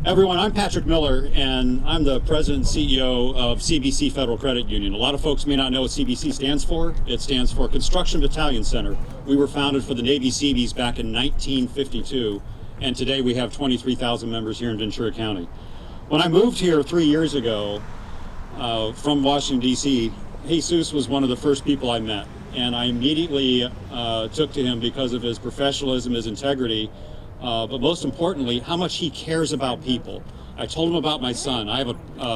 Everyone, I'm Patrick Miller, and I'm the President and CEO of CBC Federal Credit Union. A lot of folks may not know what CBC stands for. It stands for Construction Battalion Center. We were founded for the Navy Seabees back in 1952, and today we have 23,000 members here in Ventura County. When I moved here 3 years ago from Washington, D.C., Jesus was one of the first people I met, and I immediately took to him because of his professionalism, his integrity, but most importantly, how much he cares about people. I told him about my son. I have a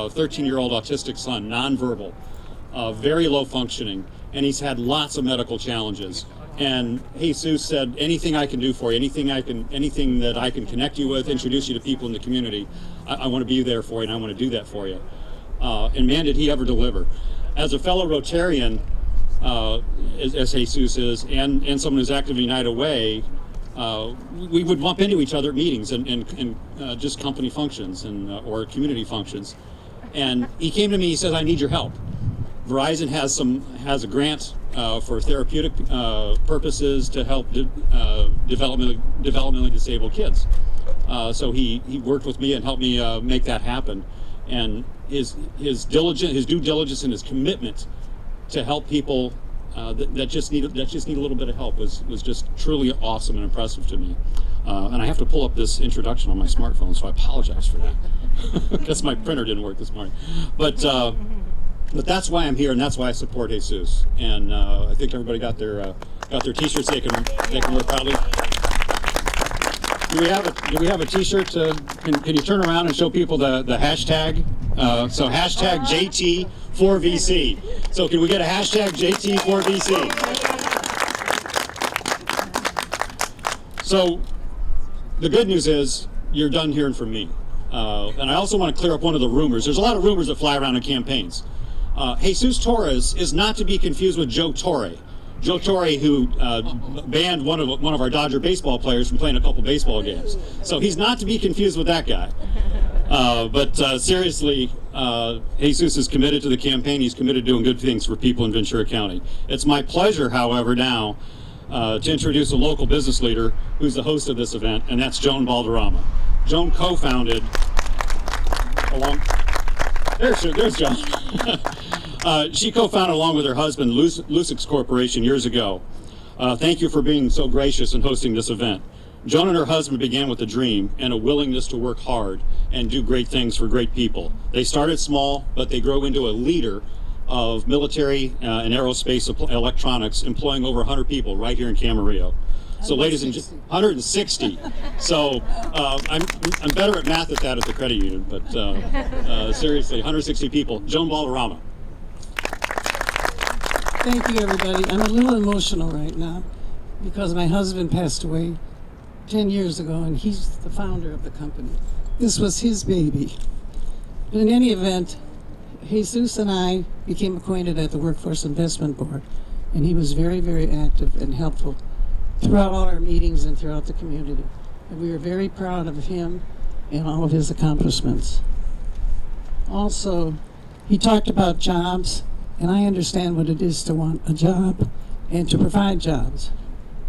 13-year-old autistic son, nonverbal, very low functioning, and he's had lots of medical challenges. And Jesus said, anything I can do for you, anything that I can connect you with, introduce you to people in the community, I want to be there for you, and I want to do that for you. And man, did he ever deliver. As a fellow Rotarian, as Jesus is, and someone who's active in United Way, we would bump into each other at meetings and just company functions or community functions. And he came to me, he says, I need your help. Verizon has a grant for therapeutic purposes to help developmentally disabled kids. So he worked with me and helped me make that happen. And his due diligence and his commitment to help people that just need a little bit of help was just truly awesome and impressive to me. And I have to pull up this introduction on my smartphone, so I apologize for that. I guess my printer didn't work this morning. But that's why I'm here, and that's why I support Jesus. And I think everybody got their T-shirts they can wear proudly. Do we have a T-shirt? Can you turn around and show people the hashtag? So hashtag JT4VC. So can we get a hashtag JT4VC? So the good news is you're done hearing from me. And I also want to clear up one of the rumors. There's a lot of rumors that fly around in campaigns. Jesus Torres is not to be confused with Joe Torre. Joe Torre, who banned one of our Dodger baseball players from playing a couple baseball games. So he's not to be confused with that guy. But seriously, Jesus is committed to the campaign. He's committed to doing good things for people in Ventura County. It's my pleasure, however, now to introduce a local business leader who's the host of this event, and that's Joan Balderrama. Joan co-founded there's Joan. She co-founded along with her husband Lucix Corporation years ago. Thank you for being so gracious in hosting this event. Joan and her husband began with a dream and a willingness to work hard and do great things for great people. They started small, but they grew into a leader of military and aerospace electronics, employing over 100 people right here in Camarillo. So ladies and gentlemen, 160. So I'm better at math at that at the credit union, but seriously, 160 people. Joan Balderrama. Thank you, everybody. I'm a little emotional right now because my husband passed away 10 years ago, and he's the founder of the company. This was his baby. But in any event, Jesus and I became acquainted at the Workforce Investment Board, and he was very, very active and helpful throughout all our meetings and throughout the community. And we were very proud of him and all of his accomplishments. Also, he talked about jobs, and I understand what it is to want a job and to provide jobs.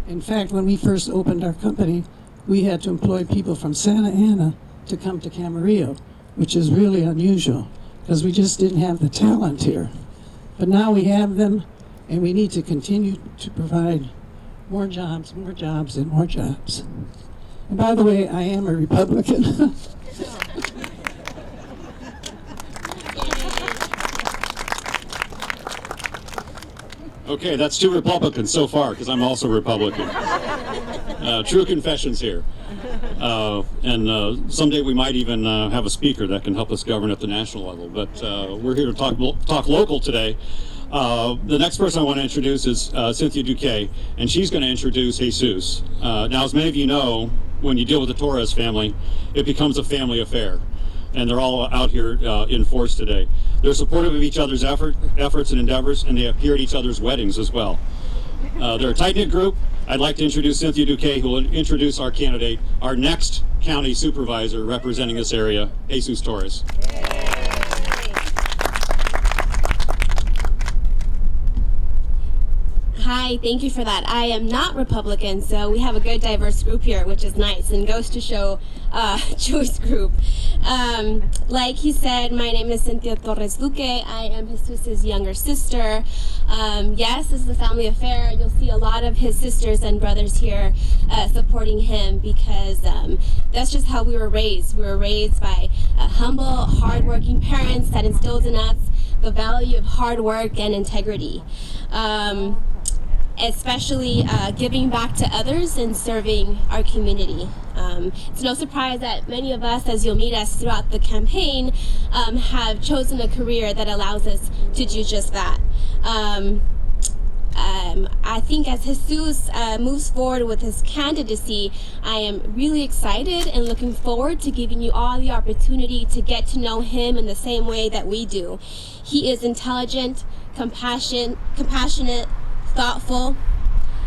In fact, when we first opened our company, we had to employ people from Santa Ana to come to Camarillo, which is really unusual because we just didn't have the talent here. But now we have them, and we need to continue to provide more jobs, and more jobs. And by the way, I am a Republican. Okay, that's 2 Republicans so far, because I'm also Republican. True confessions here. And someday we might even have a speaker that can help us govern at the national level. But we're here to talk local today. The next person I want to introduce is Cynthia Duque, and she's going to introduce Jesus. Now, as many of you know, when you deal with the Torres family, it becomes a family affair. And they're all out here in force today. They're supportive of each other's efforts and endeavors, and they appear at each other's weddings as well. They're a tight-knit group. I'd like to introduce Cynthia Duque, who will introduce our candidate, our next county supervisor representing this area, Jesus Torres. Hi Hi, thank you for that. I am not Republican, so we have a good diverse group here, which is nice and goes to show Jewish group. Like he said, my name is Ventura Torres. I am Jesus' younger sister. Yes, this is a family affair. You'll see a lot of his sisters and brothers here supporting him because that's just how we were raised. We were raised by humble, hardworking parents that instilled in us the value of hard work and integrity. Especially giving back to others and serving our community. It's no surprise that many of us, as you'll meet us throughout the campaign, have chosen a career that allows us to do just that. I think as Jesus moves forward with his candidacy, I am really excited and looking forward to giving you all the opportunity to get to know him in the same way that we do. He is intelligent, compassionate, thoughtful,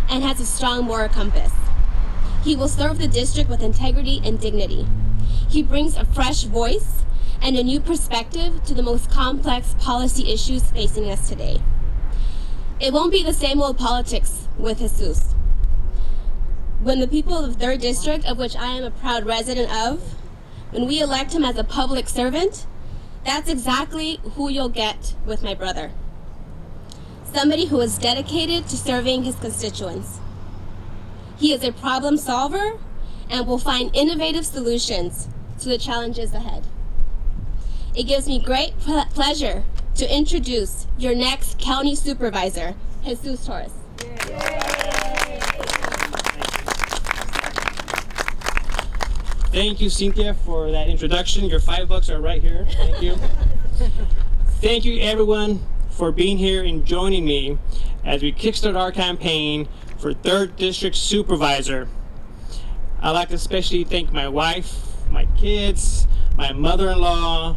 and has a strong moral compass. He will serve the district with integrity and dignity. He brings a fresh voice and a new perspective to the most complex policy issues facing us today. It won't be the same old politics with Jesus. When the people of 3rd District, of which I am a proud resident of, when we elect him as a public servant, that's exactly who you'll get with my brother. Somebody who is dedicated to serving his constituents. He is a problem solver and will find innovative solutions to the challenges ahead. It gives me great pleasure to introduce your next county supervisor, Jesus Torres. Thank you, Cynthia, for that introduction. Your $5 are right here. Thank you. Thank you, everyone, for being here and joining me as we kickstart our campaign for 3rd District Supervisor. I'd like to especially thank my wife, my kids, my mother-in-law,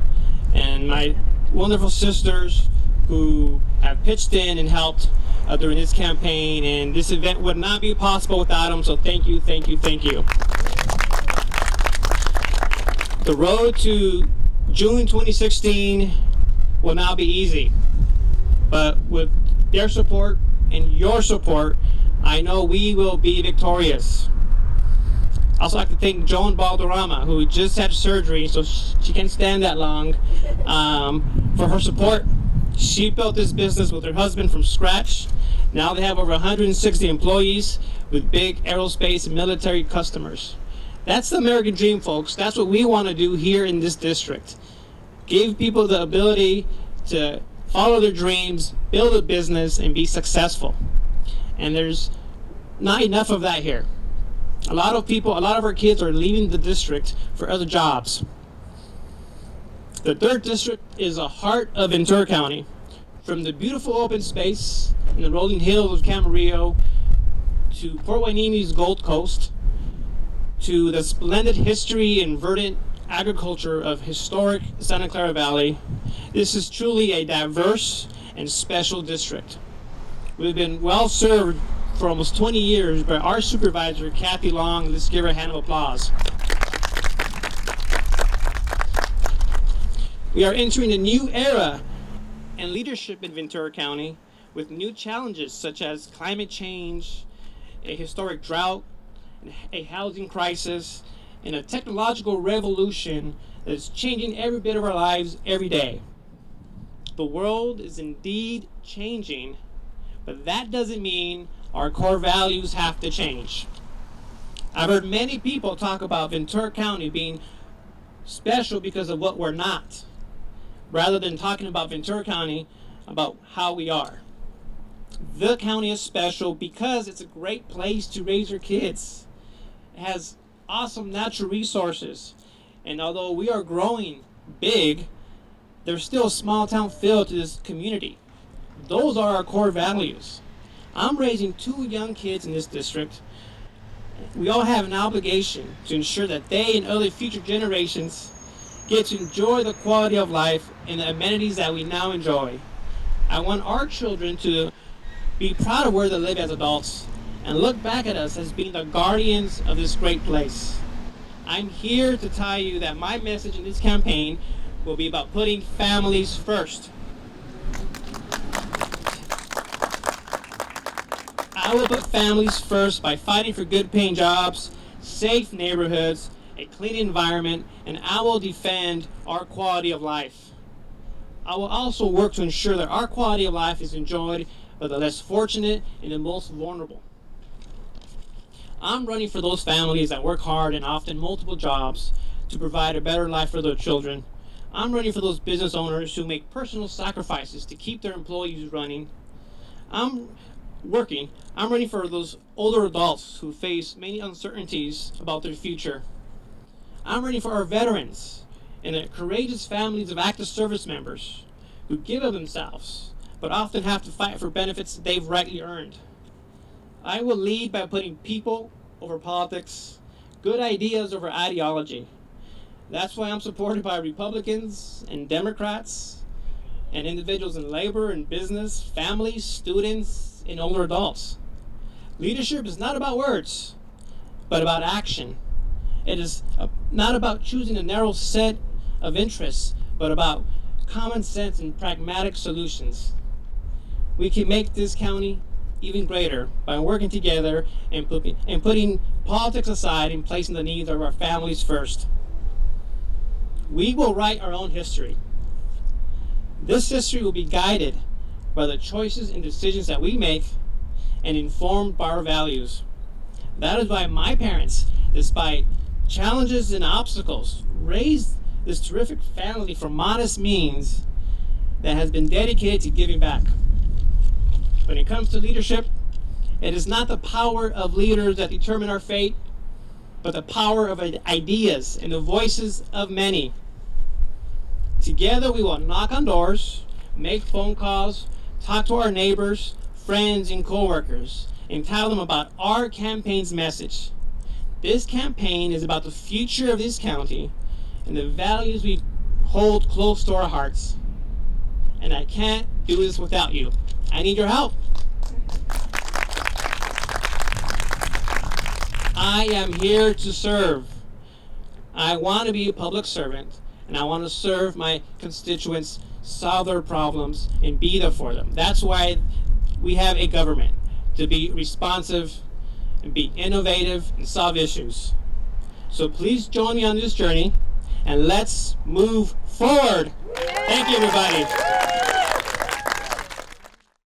and my wonderful sisters who have pitched in and helped during this campaign, and this event would not be possible without them, so thank you, thank you, thank you. The road to June 2016 will not be easy, but with their support and your support, I know we will be victorious. I also like to thank Joan Balderrama, who just had surgery, so she can't stand that long, for her support. She built this business with her husband from scratch. Now they have over 160 employees with big aerospace and military customers. That's the American dream, folks. That's what we want to do here in this district. Give people the ability to follow their dreams, build a business, and be successful. And there's not enough of that here. A lot of our kids are leaving the district for other jobs. The 3rd District is the heart of Ventura County. From the beautiful open space in the rolling hills of Camarillo to Port Huenemi's Gold Coast to the splendid history and verdant agriculture of historic Santa Clara Valley, this is truly a diverse and special district. We've been well served for almost 20 years by our supervisor, Kathy Long. Let's give her a hand of applause. We are entering a new era in leadership in Ventura County with new challenges such as climate change, a historic drought, a housing crisis, and a technological revolution that is changing every bit of our lives every day. The world is indeed changing, but that doesn't mean our core values have to change. I've heard many people talk about Ventura County being special because of what we're not, rather than talking about Ventura County about how we are. The county is special because it's a great place to raise your kids. It has awesome natural resources, and although we are growing big, there's still a small town feel to this community. Those are our core values. I'm raising 2 young kids in this district. We all have an obligation to ensure that they and other future generations get to enjoy the quality of life and the amenities that we now enjoy. I want our children to be proud of where they live as adults and look back at us as being the guardians of this great place. I'm here to tell you that my message in this campaign will be about putting families first. I will put families first by fighting for good paying jobs, safe neighborhoods, a clean environment, and I will defend our quality of life. I will also work to ensure that our quality of life is enjoyed by the less fortunate and the most vulnerable. I'm running for those families that work hard and often multiple jobs to provide a better life for their children. I'm running for those business owners who make personal sacrifices to keep their employees running. I'm running for those older adults who face many uncertainties about their future. I'm running for our veterans and the courageous families of active service members who give of themselves, but often have to fight for benefits they've rightly earned. I will lead by putting people over politics, good ideas over ideology. That's why I'm supported by Republicans and Democrats and individuals in labor and business, families, students, and older adults. Leadership is not about words, but about action. It is not about choosing a narrow set of interests, but about common sense and pragmatic solutions. We can make this county even greater by working together and putting politics aside and placing the needs of our families first. We will write our own history. This history will be guided by the choices and decisions that we make and informed by our values. That is why my parents, despite challenges and obstacles, raised this terrific family from modest means that has been dedicated to giving back. When it comes to leadership, it is not the power of leaders that determine our fate, but the power of ideas and the voices of many. Together we will knock on doors, make phone calls, talk to our neighbors, friends, and coworkers, and tell them about our campaign's message. This campaign is about the future of this county and the values we hold close to our hearts. And I can't do this without you. I need your help. I am here to serve. I want to be a public servant, and I want to serve my constituents, solve their problems, and be there for them. That's why we have a government, to be responsive and be innovative and solve issues. So please join me on this journey, and let's move forward. Thank you, everybody.